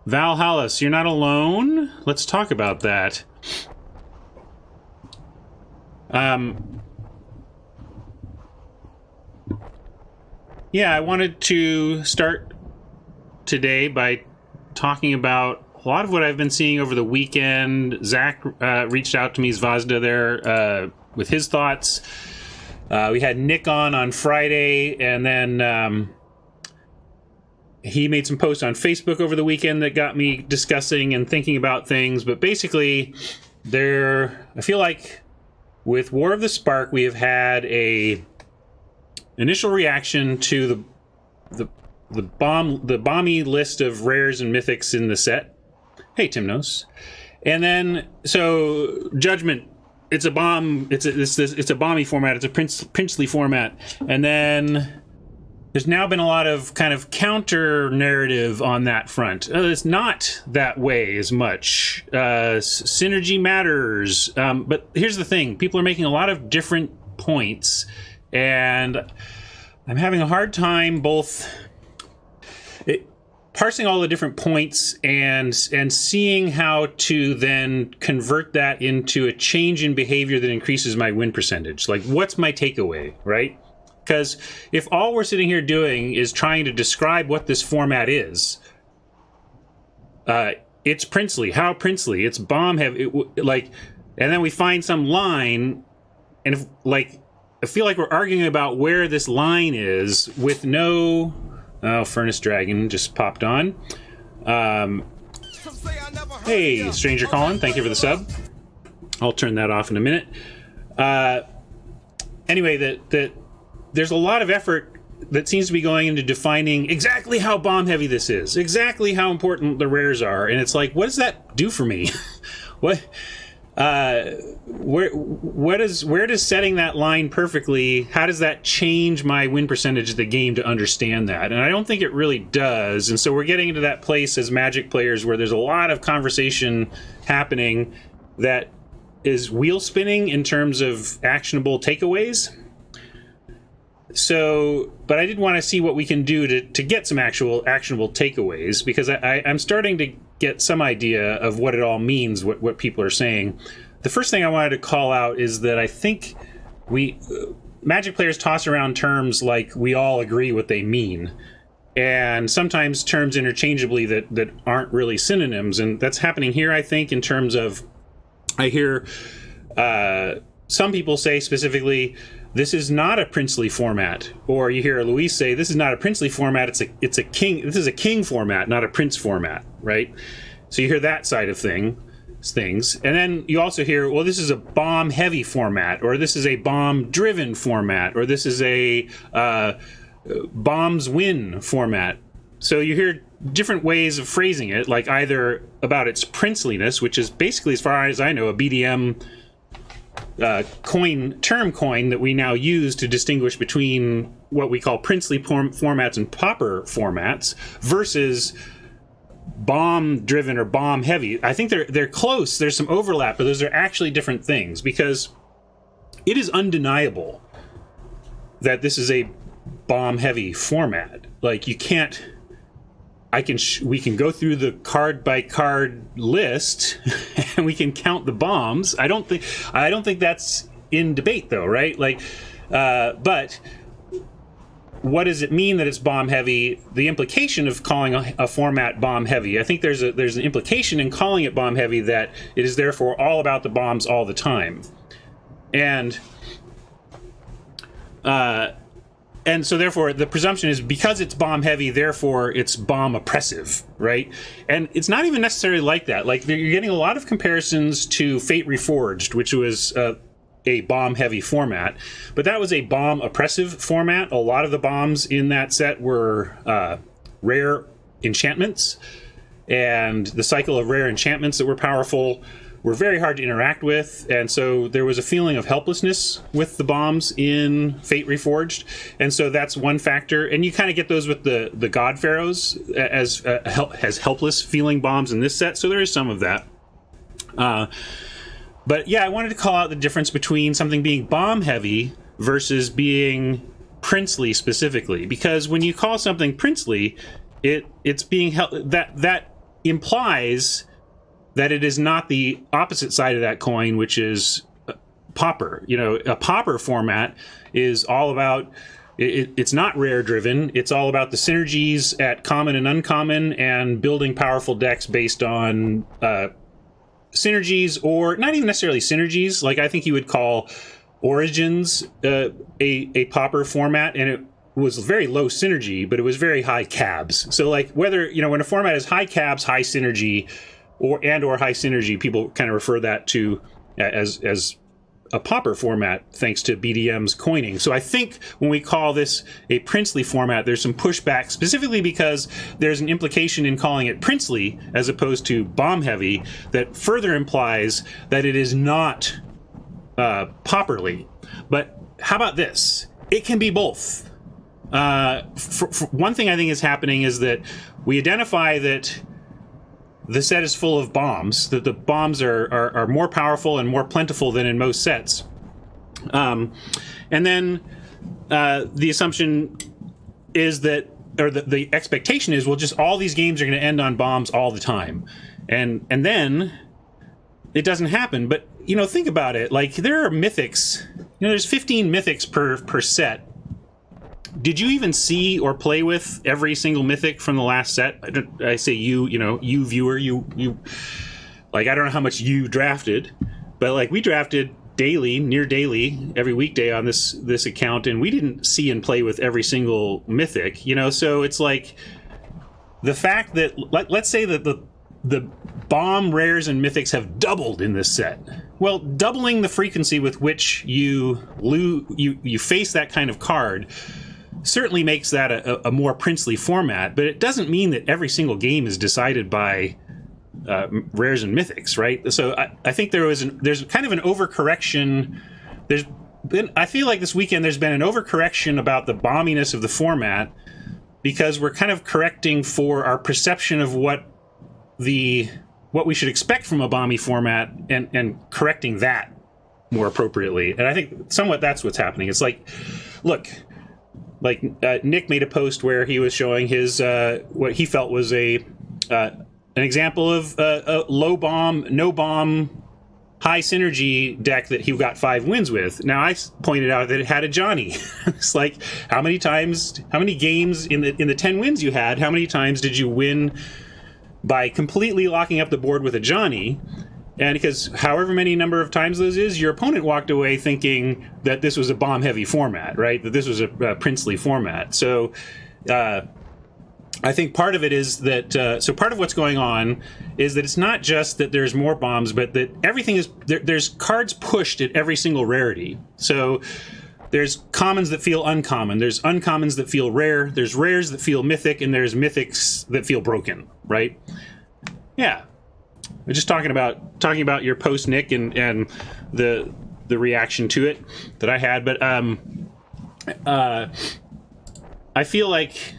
Valhalla, you're not alone. Let's talk about that. Yeah, I wanted to start today by talking about a lot of what I've been seeing over the weekend. Zach reached out to me, Zvazda there, with his thoughts. We had Nick on Friday, and then he made some posts on Facebook over the weekend that got me discussing and thinking about things. But basically, I feel like with War of the Spark, we have had a initial reaction to the bomby list of rares and mythics in the set. Hey, Timnos. And then, so Judgment, it's a bomb. It's a bomby format. It's a princely format. And then there's now been a lot of kind of counter narrative on that front. It's not that way as much. Synergy matters. But here's the thing. People are making a lot of different points, and I'm having a hard time both parsing all the different points and seeing how to then convert that into a change in behavior that increases my win percentage. Like, what's my takeaway, right? Because if all we're sitting here doing is trying to describe what this format is, it's princely. How princely? It's bomb heavy. And then we find some line, and I feel like we're arguing about where this line is with no. Oh, Furnace Dragon just popped on. Hey, Stranger Colin, thank you for the sub. I'll turn that off in a minute. Anyway, that there's a lot of effort that seems to be going into defining exactly how bomb heavy this is, exactly how important the rares are, and it's like, what does that do for me? Where does setting that line perfectly, how does that change my win percentage of the game to understand that? And I don't think it really does. And so we're getting into that place as Magic players where there's a lot of conversation happening that is wheel spinning in terms of actionable takeaways. So, but I did want to see what we can do to get some actual actionable takeaways, because I'm starting to get some idea of what it all means, what people are saying. The first thing I wanted to call out is that I think Magic players toss around terms like we all agree what they mean, and sometimes terms interchangeably that aren't really synonyms, and that's happening here, I think, in terms of, I hear some people say specifically, this is not a princely format, or you hear Luis say, this is not a princely format, it's a king, this is a king format, not a prince format, right? So you hear that side of things, and then you also hear, well, this is a bomb heavy format, or this is a bomb driven format, or this is a bombs win format. So you hear different ways of phrasing it, like either about its princeliness, which is basically, as far as I know, a BDM term coin that we now use to distinguish between what we call princely formats and pauper formats versus bomb driven or bomb heavy. I think they're close. There's some overlap, but those are actually different things, because it is undeniable that this is a bomb heavy format. Like, you can't. We can go through the card by card list and we can count the bombs. I don't think that's in debate, though, right? Like, but what does it mean that it's bomb heavy? The implication of calling a format bomb heavy, I think there's an implication in calling it bomb heavy that it is therefore all about the bombs all the time, and so therefore the presumption is because it's bomb heavy, therefore it's bomb oppressive, right? And it's not even necessarily like that. Like, you're getting a lot of comparisons to Fate Reforged, which was a bomb heavy format, but that was a bomb oppressive format. A lot of the bombs in that set were rare enchantments, and the cycle of rare enchantments that were powerful were very hard to interact with, and so there was a feeling of helplessness with the bombs in Fate Reforged, and so that's one factor. And you kind of get those with the God Pharaohs as helpless feeling bombs in this set, so there is some of that. But yeah, I wanted to call out the difference between something being bomb heavy versus being princely specifically, because when you call something princely, it's being that implies that it is not the opposite side of that coin, which is pauper. A pauper format is all about, it's not rare driven. It's all about the synergies at common and uncommon and building powerful decks based on synergies, or not even necessarily synergies. Like, I think you would call Origins a pauper format, and it was very low synergy, but it was very high cabs. So like, whether, when a format is high cabs, high synergy, or high synergy, people kind of refer that to as a pauper format, thanks to BDM's coining. So I think when we call this a princely format, there's some pushback, specifically because there's an implication in calling it princely as opposed to bomb heavy that further implies that it is not pauperly. But how about this? It can be both. For one thing I think is happening is that we identify that the set is full of bombs, that the bombs are more powerful and more plentiful than in most sets. And then the assumption is that, or the expectation is, well, just all these games are going to end on bombs all the time. And then it doesn't happen. But, think about it. Like, there are mythics. There's 15 mythics per set. Did you even see or play with every single mythic from the last set? I say you viewer, you like, I don't know how much you drafted, but like, we drafted daily, near daily, every weekday on this account, and we didn't see and play with every single mythic, so it's like, the fact that, let's say that the bomb rares and mythics have doubled in this set. Well, doubling the frequency with which you face that kind of card certainly makes that a more princely format, but it doesn't mean that every single game is decided by rares and mythics, right? So I think there's kind of an overcorrection. I feel like this weekend there's been an overcorrection about the bomminess of the format, because we're kind of correcting for our perception of what we should expect from a bomby format, and correcting that more appropriately. And I think somewhat that's what's happening. It's like, look, Nick made a post where he was showing his what he felt was an example of a low bomb, no bomb, high synergy deck that he got 5 wins with. Now, I pointed out that it had a Johnny. It's like, how many games in the 10 wins you had, how many times did you win by completely locking up the board with a Johnny? And because however many number of times those is, your opponent walked away thinking that this was a bomb-heavy format, right? That this was a princely format. So I think part of it is that, so part of what's going on is that it's not just that there's more bombs, but that everything is, there's cards pushed at every single rarity. So there's commons that feel uncommon, there's uncommons that feel rare, there's rares that feel mythic, and there's mythics that feel broken, right? Yeah. We're just talking about your post, Nick, and the reaction to it that I had, but I feel like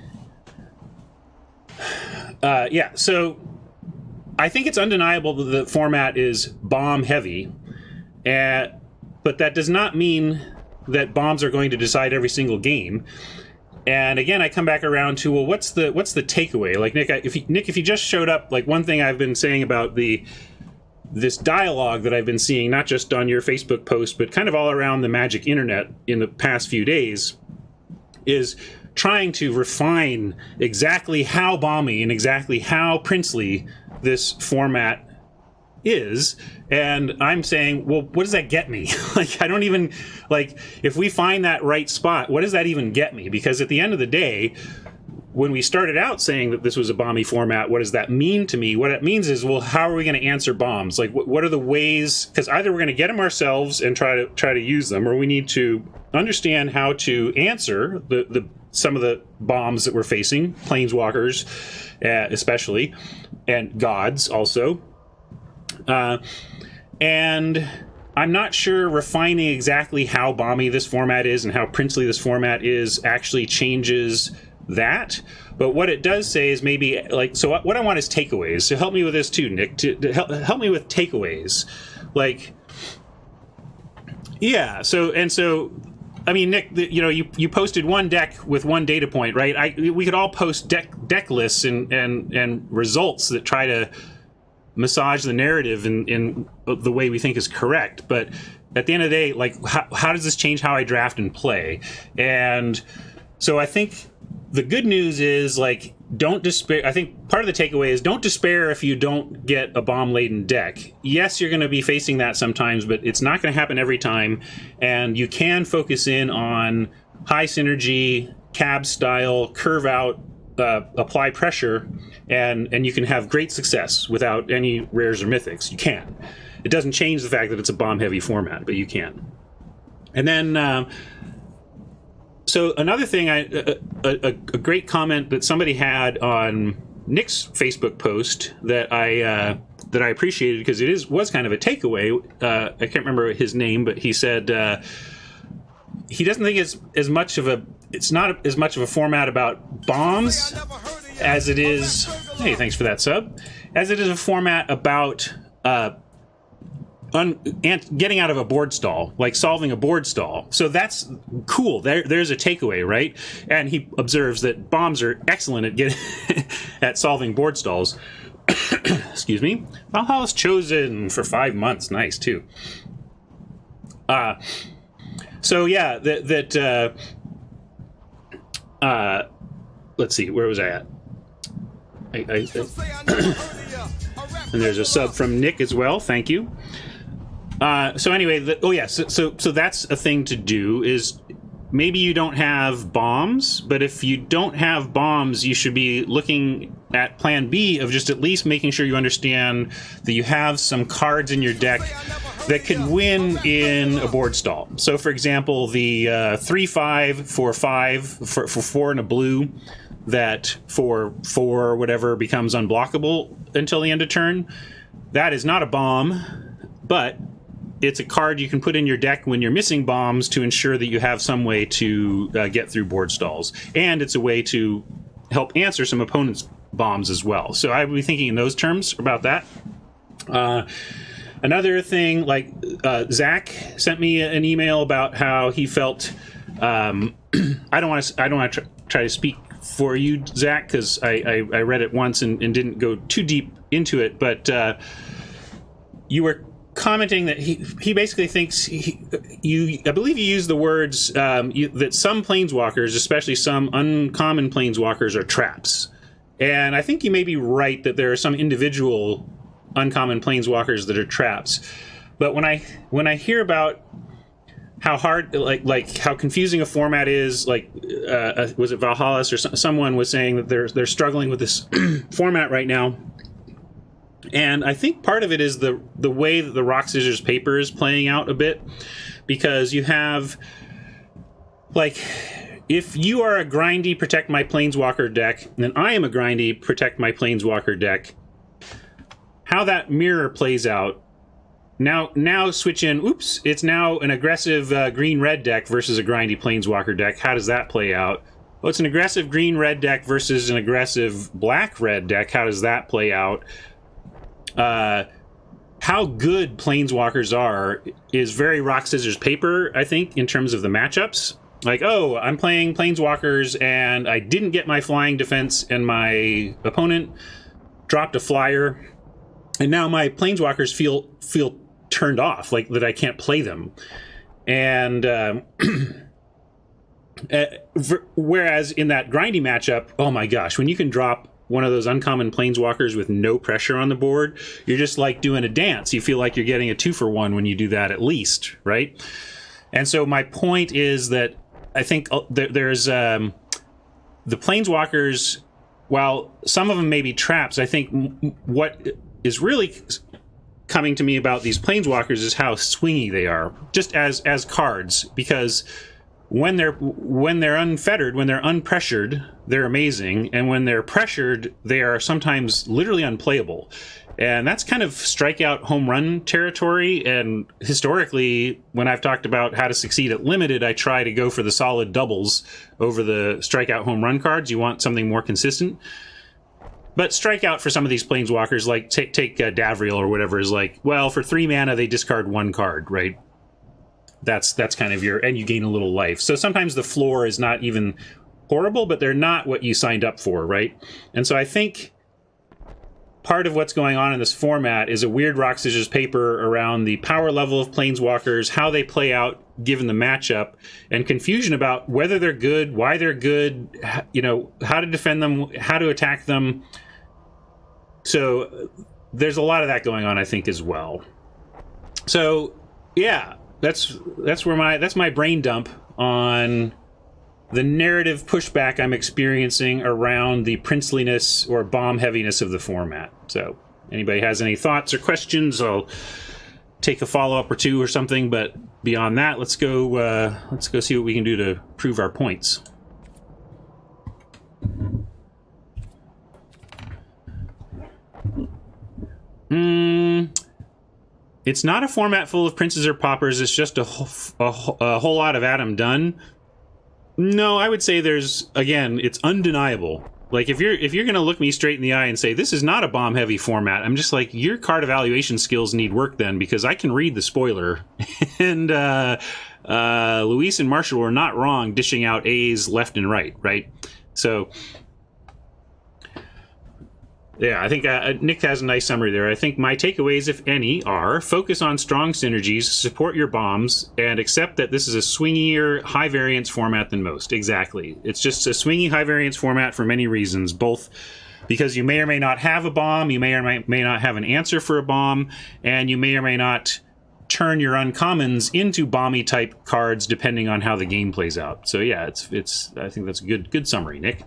yeah. So I think it's undeniable that the format is bomb heavy, but that does not mean that bombs are going to decide every single game. And again, I come back around to, well, what's the takeaway? Like, Nick, if you just showed up, like, one thing I've been saying about this dialogue that I've been seeing, not just on your Facebook post, but kind of all around the Magic internet in the past few days, is trying to refine exactly how bomby and exactly how princely this format is. And I'm saying, well, what does that get me? Like, I don't even, like, if we find that right spot, what does that even get me? Because at the end of the day, when we started out saying that this was a bomby format, what does that mean to me? What it means is, well, how are we going to answer bombs? Like, what are the ways? Because either we're going to get them ourselves and try to use them, or we need to understand how to answer some of the bombs that we're facing, planeswalkers especially, and gods also. And I'm not sure refining exactly how bomby this format is and how princely this format is actually changes that. But what it does say is maybe, like, so what I want is takeaways. So help me with this too, Nick, to help me with takeaways. Like, yeah, so I mean, Nick, you posted one deck with one data point, right? We could all post deck lists and results that try to massage the narrative in the way we think is correct. But at the end of the day, like, how does this change how I draft and play? And so I think the good news is, like, don't despair. I think part of the takeaway is don't despair if you don't get a bomb-laden deck. Yes, you're going to be facing that sometimes, but it's not going to happen every time. And you can focus in on high synergy, cab style, curve out, apply pressure, and you can have great success without any rares or mythics. You can. It doesn't change the fact that it's a bomb-heavy format, but you can. And then... So another thing, a great comment that somebody had on Nick's Facebook post that I appreciated, because it was kind of a takeaway. I can't remember his name, but he said he doesn't think it's not as much of a format about bombs as it is. Hey, thanks for that sub. As it is a format about getting out of a board stall, like solving a board stall. So that's cool. There's a takeaway, right? And he observes that bombs are excellent at at solving board stalls. Excuse me. Valhalla's chosen for 5 months. Nice too. So yeah, let's see, where was I at? And there's a sub from Nick as well. Thank you. So anyway, so that's a thing to do, is maybe you don't have bombs, but if you don't have bombs, you should be looking at plan B of just at least making sure you understand that you have some cards in your deck that can win in a board stall. So for example, the 3/5 for 5 for 4 and a blue that for 4 whatever becomes unblockable until the end of turn. That is not a bomb, but it's a card you can put in your deck when you're missing bombs to ensure that you have some way to get through board stalls. And it's a way to help answer some opponents' bombs as well. So I would be thinking in those terms about that. Another thing, like Zach sent me an email about how he felt. I don't want to try to speak for you, Zach, because I read it once and didn't go too deep into it. But you were commenting that he basically thinks I believe you used the words that some planeswalkers, especially some uncommon planeswalkers, are traps. And I think you may be right that there are some individual uncommon planeswalkers that are traps. But when I hear about how hard, like how confusing a format is, like was it Valhalla or someone was saying that they're struggling with this format right now. And I think part of it is the way that the rock, scissors, paper is playing out a bit, because you have, like, if you are a grindy protect my planeswalker deck, then I am a grindy protect my planeswalker deck. How that mirror plays out. Now switch in, oops, it's now an aggressive green-red deck versus a grindy planeswalker deck. How does that play out? Well, it's an aggressive green-red deck versus an aggressive black-red deck. How does that play out? How good planeswalkers are is very rock, scissors, paper, I think, in terms of the matchups. Like, oh, I'm playing planeswalkers and I didn't get my flying defense and my opponent dropped a flyer, and now my planeswalkers feel turned off, like that I can't play them. And whereas in that grindy matchup, oh my gosh, when you can drop one of those uncommon planeswalkers with no pressure on the board, you're just like doing a dance. You feel like you're getting a 2-for-1 when you do that, at least, right? And so my point is that I think there's the planeswalkers, while some of them may be traps, I think what is really coming to me about these planeswalkers is how swingy they are, just as cards, because when they're unfettered, when they're unpressured, they're amazing, and when they're pressured, they are sometimes literally unplayable. And that's kind of strikeout home run territory. And historically, when I've talked about how to succeed at limited, I try to go for the solid doubles over the strikeout home run cards. You want something more consistent. But strikeout for some of these planeswalkers, like take Davriel or whatever, is like, well, for 3 mana, they discard 1 card, right? that's kind of your, and you gain a little life. So sometimes the floor is not even horrible, but they're not what you signed up for, right? And so I think part of what's going on in this format is a weird rock, scissors, paper around the power level of planeswalkers, how they play out given the matchup, and confusion about whether they're good, why they're good, you know, how to defend them, how to attack them. So there's a lot of that going on, I think, as well. So yeah, that's my brain dump on the narrative pushback I'm experiencing around the princeliness or bomb heaviness of the format. So anybody has any thoughts or questions, I'll take a follow-up or two or something, but beyond that, let's go see what we can do to prove our points. It's not a format full of princes or paupers, it's just a whole lot of Adam Dunn. No, I would say it's undeniable. Like, if you're going to look me straight in the eye and say, this is not a bomb-heavy format, I'm just like, your card evaluation skills need work then, because I can read the spoiler. And Luis and Marshall were not wrong dishing out A's left and right? So, yeah, I think Nick has a nice summary there. I think my takeaways, if any, are focus on strong synergies, support your bombs, and accept that this is a swingier, high-variance format than most. Exactly. It's just a swingy, high-variance format for many reasons, both because you may or may not have a bomb, you may or may not have an answer for a bomb, and you may or may not turn your uncommons into bomby-type cards depending on how the game plays out. So yeah, it's. I think that's a good summary, Nick.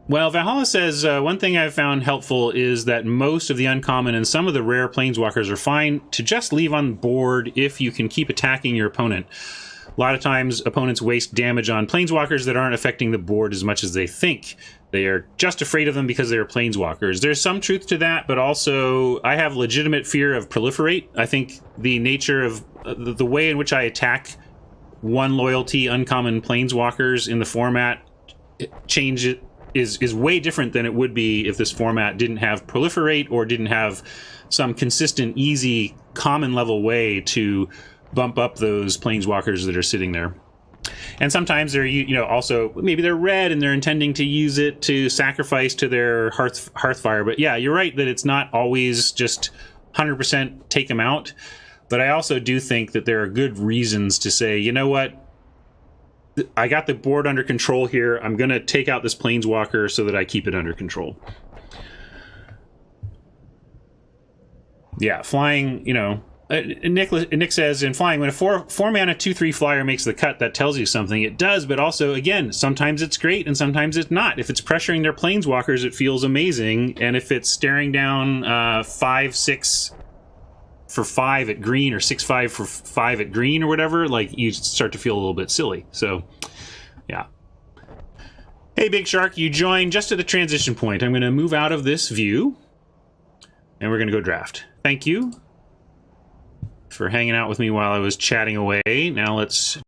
Well, Valhalla says, one thing I've found helpful is that most of the uncommon and some of the rare planeswalkers are fine to just leave on board if you can keep attacking your opponent. A lot of times, opponents waste damage on planeswalkers that aren't affecting the board as much as they think. They are just afraid of them because they're planeswalkers. There's some truth to that, but also I have legitimate fear of proliferate. I think the nature of the way in which I attack one loyalty uncommon planeswalkers in the format is way different than it would be if this format didn't have proliferate or didn't have some consistent, easy, common level way to bump up those planeswalkers that are sitting there. And sometimes they're, also maybe they're red and they're intending to use it to sacrifice to their Hearthfire. But yeah, you're right that it's not always just 100% take them out. But I also do think that there are good reasons to say, you know what? I got the board under control here. I'm going to take out this planeswalker so that I keep it under control. Yeah, flying, Nick says, in flying, when a 4-mana 2/3 flyer makes the cut, that tells you something. It does, but also, again, sometimes it's great and sometimes it's not. If it's pressuring their planeswalkers, it feels amazing. And if it's staring down 5/6 for 5 at green or 6/5 for 5 at green or whatever, like, you start to feel a little bit silly. So, yeah. Hey, Big Shark, you joined just at the transition point. I'm going to move out of this view, and we're going to go draft. Thank you for hanging out with me while I was chatting away. Now let's